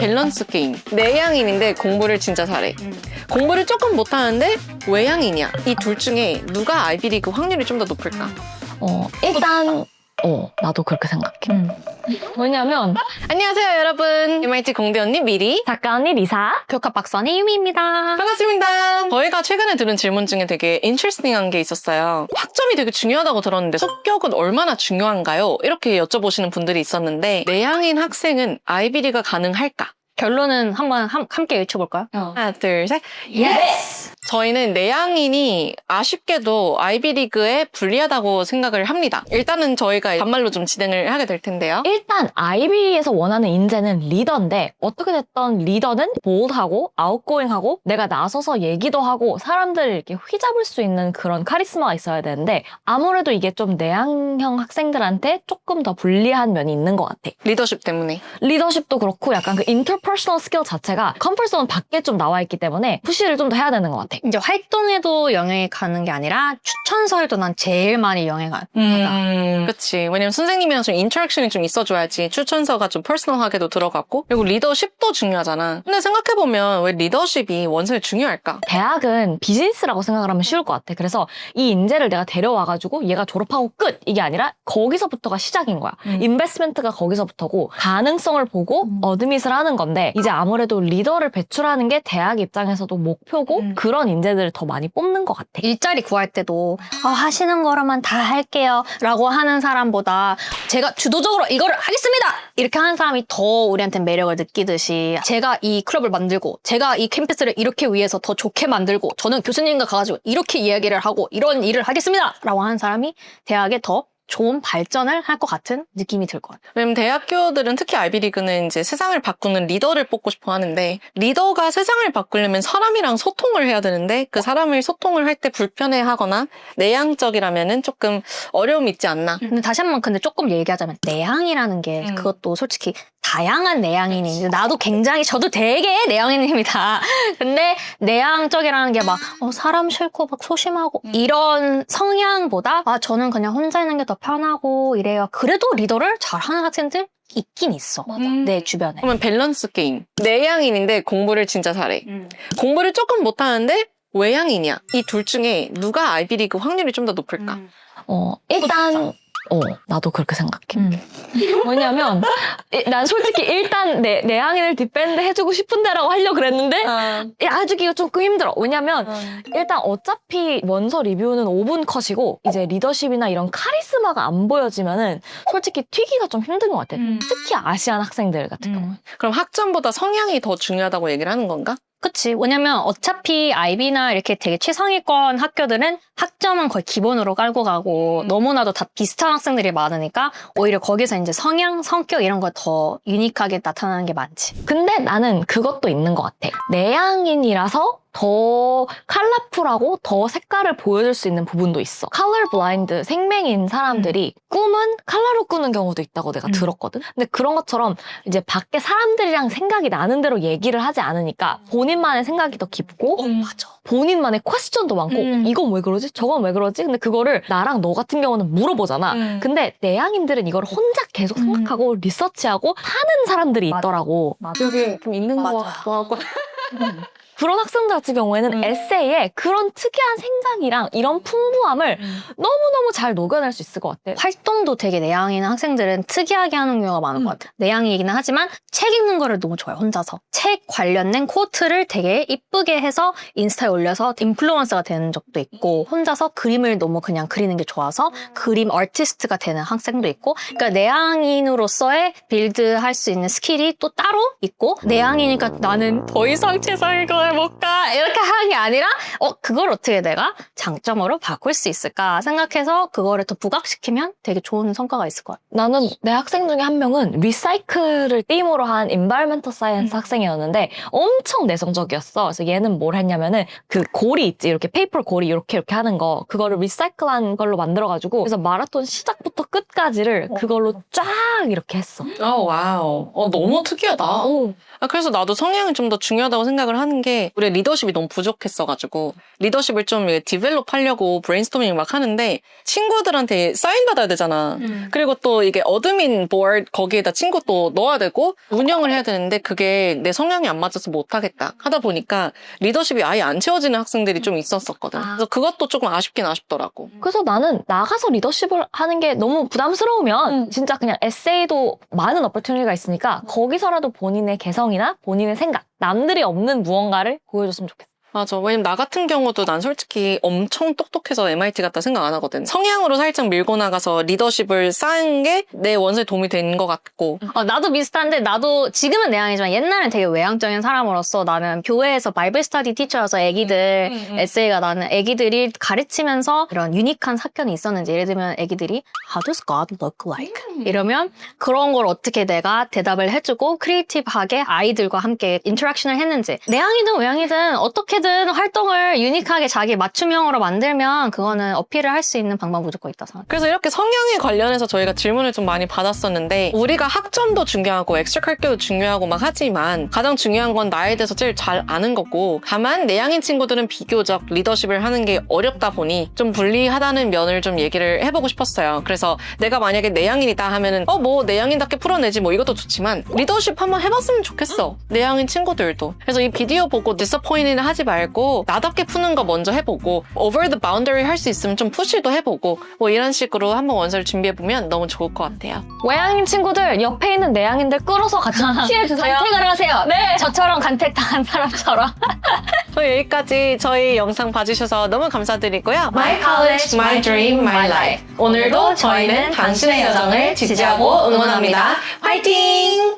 밸런스 게임. 내향인인데 공부를 진짜 잘해. 공부를 조금 못하는데 외향인이야. 이 둘 중에 누가 아이비리그 확률이 좀 더 높을까? 일단 나도 그렇게 생각해. 왜냐면 안녕하세요 여러분. MIT 공대 언니 미리. 작가 언니 리사. 교과 박사 언니 유미입니다. 반갑습니다. 저희가 최근에 들은 질문 중에 되게 인터레스팅한 게 있었어요. 학점이 되게 중요하다고 들었는데 속격은 얼마나 중요한가요? 이렇게 여쭤보시는 분들이 있었는데 내향인 학생은 아이비리가 가능할까? 결론은 한번 함께 외쳐볼까요? 하나 둘 셋. Yes! 저희는 내향인이 아쉽게도 아이비리그에 불리하다고 생각을 합니다. 일단은 저희가 반말로 좀 진행을 하게 될 텐데요. 일단 아이비에서 원하는 인재는 리더인데 어떻게 됐던 리더는 볼드하고 아웃고잉하고 내가 나서서 얘기도 하고 사람들을 이렇게 휘잡을 수 있는 그런 카리스마가 있어야 되는데 아무래도 이게 좀 내향형 학생들한테 조금 더 불리한 면이 있는 것 같아. 리더십 때문에. 리더십도 그렇고 약간 그 인터퍼스널 스킬 자체가 컴포트존 밖에 좀 나와 있기 때문에 푸시를 좀 더 해야 되는 것 같아. 이제 활동에도 영향이 가는 게 아니라 추천서에도 난 제일 많이 영향이 가다. 그치. 왜냐면 선생님이랑 좀 인터랙션이 좀 있어줘야지 추천서가 좀 퍼스널하게도 들어갔고 그리고 리더십도 중요하잖아. 근데 생각해보면 왜 리더십이 원서에 중요할까? 대학은 비즈니스라고 생각을 하면 쉬울 것 같아. 그래서 이 인재를 내가 데려와가지고 얘가 졸업하고 끝! 이게 아니라 거기서부터가 시작인 거야. 인베스트먼트가 거기서부터고 가능성을 보고 어드밋을 하는 건데 이제 아무래도 리더를 배출하는 게 대학 입장에서도 목표고 그런 인재들을 더 많이 뽑는 것 같아. 일자리 구할 때도 하시는 거로만 다 할게요 라고 하는 사람보다 제가 주도적으로 이거를 하겠습니다! 이렇게 하는 사람이 더 우리한테 매력을 느끼듯이 제가 이 클럽을 만들고 제가 이 캠퍼스를 이렇게 위해서 더 좋게 만들고 저는 교수님과 가가지고 이렇게 이야기를 하고 이런 일을 하겠습니다! 라고 하는 사람이 대학에 더 좋은 발전을 할 것 같은 느낌이 들 것 같아요. 왜냐면 대학교들은 특히 아이비리그는 이제 세상을 바꾸는 리더를 뽑고 싶어 하는데 리더가 세상을 바꾸려면 사람이랑 소통을 해야 되는데 그 사람을 소통을 할 때 불편해하거나 내향적이라면은 조금 어려움이 있지 않나. 근데 다시 한번 근데 조금 얘기하자면 내향이라는 게 그것도 솔직히 다양한 내향인이 나도 굉장히 저도 되게 내향인입니다. 근데 내향적이라는 게 막 사람 싫고 막 소심하고 이런 성향보다 저는 그냥 혼자 있는 게 더 편하고 이래요. 그래도 리더를 잘하는 학생들 있긴 있어. 내 주변에. 그러면 밸런스 게임. 내향인인데 공부를 진짜 잘해. 공부를 조금 못하는데 외향인이야. 이 둘 중에 누가 아이비리그 확률이 좀 더 높을까? 일단 나도 그렇게 생각해. 왜냐면 난 솔직히 일단 내향인을 디펜드 해주고 싶은데라고 하려고 그랬는데 해주기가 조금 힘들어. 왜냐면 일단 어차피 원서 리뷰는 5분 컷이고 이제 리더십이나 이런 카리스마가 안 보여지면은 솔직히 튀기가 좀 힘든 것 같아. 특히 아시안 학생들 같은 경우는. 그럼 학점보다 성향이 더 중요하다고 얘기를 하는 건가? 그치. 왜냐면 어차피 IB나 이렇게 되게 최상위권 학교들은 학점은 거의 기본으로 깔고 가고 너무나도 다 비슷한 학생들이 많으니까 오히려 거기서 이제 성향, 성격 이런 거 더 유니크하게 나타나는 게 많지. 근데 나는 그것도 있는 것 같아. 내향인이라서 더 컬러풀하고 더 색깔을 보여줄 수 있는 부분도 있어. 컬러 블라인드, 생맹인 사람들이 꿈은 컬러로 꾸는 경우도 있다고 내가 들었거든. 근데 그런 것처럼 이제 밖에 사람들이랑 생각이 나는 대로 얘기를 하지 않으니까 본인만의 생각이 더 깊고 맞아. 본인만의 퀘스천도 많고 이건 왜 그러지? 저건 왜 그러지? 근데 그거를 나랑 너 같은 경우는 물어보잖아. 근데 내향인들은 이걸 혼자 계속 생각하고 리서치하고 하는 사람들이 있더라고. 여기 좀 있는 거 맞아. 같기도 하고. 그런 학생들 같은 경우에는 에세이에 그런 특이한 생각이랑 이런 풍부함을 너무너무 잘 녹여낼 수 있을 것 같아. 활동도 되게 내향인 학생들은 특이하게 하는 경우가 많은 것 같아. 내향이기는 하지만 책 읽는 거를 너무 좋아해, 혼자서. 책 관련된 코트를 되게 이쁘게 해서 인스타에 올려서 인플루언서가 되는 적도 있고 혼자서 그림을 너무 그냥 그리는 게 좋아서 그림 아티스트가 되는 학생도 있고 그러니까 내향인으로서의 빌드할 수 있는 스킬이 또 따로 있고 내향이니까 나는 더 이상 최상위권을 못 가 이렇게 하는 게 아니라 그걸 어떻게 내가 장점으로 바꿀 수 있을까 생각해서 그거를 더 부각시키면 되게 좋은 성과가 있을 것 같아. 나는 내 학생 중에 한 명은 리사이클을 띠임으로 한 인바이러먼털 사이언스 학생이었는데 엄청 내성적이었어. 그래서 얘는 뭘 했냐면은 그 고리 있지, 이렇게 페이퍼 고리 이렇게 하는 거 그거를 리사이클한 걸로 만들어가지고 그래서 마라톤 시작부터 끝까지를 그걸로 쫙 이렇게 했어. 와우. 너무 특이하다. 그래서 나도 성향이 좀 더 중요하다고 생각을 하는 게 게 우리 리더십이 너무 부족했어가지고 리더십을 좀 디벨롭 하려고 브레인스토밍 막 하는데 친구들한테 사인 받아야 되잖아. 그리고 또 이게 어드민 보드 거기에다 친구 또 넣어야 되고 운영을 해야 되는데 그게 내 성향이 안 맞아서 못하겠다 하다 보니까 리더십이 아예 안 채워지는 학생들이 좀 있었었거든. 그래서 그것도 조금 아쉽긴 아쉽더라고. 그래서 나는 나가서 리더십을 하는 게 너무 부담스러우면 진짜 그냥 에세이도 많은 어퍼튜니티가 있으니까 거기서라도 본인의 개성이나 본인의 생각, 남들이 없는 무언가를 보여줬으면 좋겠어. 맞아. 왜냐면 나 같은 경우도 난 솔직히 엄청 똑똑해서 MIT 갔다 생각 안 하거든. 성향으로 살짝 밀고 나가서 리더십을 쌓은 게 내 원서에 도움이 된 것 같고. 나도 비슷한데 나도 지금은 내향이지만 옛날엔 되게 외향적인 사람으로서 나는 교회에서 바이블 스터디 티처여서 애기들 에세이가 나는 애기들이 가르치면서 이런 유니크한 사건이 있었는지 예를 들면 애기들이 How does God look like? 이러면 그런 걸 어떻게 내가 대답을 해주고 크리에이티브하게 아이들과 함께 인터랙션을 했는지 내향이든 외향이든 어떻게든 활동을 유니크하게 자기 맞춤형으로 만들면 그거는 어필을 할 수 있는 방법 무조건 있다 생각해. 그래서 이렇게 성향에 관련해서 저희가 질문을 좀 많이 받았었는데 우리가 학점도 중요하고 엑스트라커리큘럼도 중요하고 막 하지만 가장 중요한 건 나에 대해서 제일 잘 아는 거고 다만 내향인 친구들은 비교적 리더십을 하는 게 어렵다 보니 좀 불리하다는 면을 좀 얘기를 해보고 싶었어요. 그래서 내가 만약에 내향인이다 하면은 뭐 내향인답게 풀어내지 뭐 이것도 좋지만 리더십 한번 해봤으면 좋겠어. 내향인 친구들도. 그래서 이 비디오 보고 디서포인트는 하지 말고 나답게 푸는 거 먼저 해보고 over the boundary 할 수 있으면 좀 푸시도 해보고 뭐 이런 식으로 한번 원서를 준비해보면 너무 좋을 것 같아요. 외향인 친구들 옆에 있는 내향인들 끌어서 같이 취해주세요. 간택을 하세요. 네. 저처럼 간택당한 사람처럼. 여기까지 저희 영상 봐주셔서 너무 감사드리고요. My College, My Dream, My Life. 오늘도 저희는 당신의 여정을 지지하고 응원합니다. 화이팅!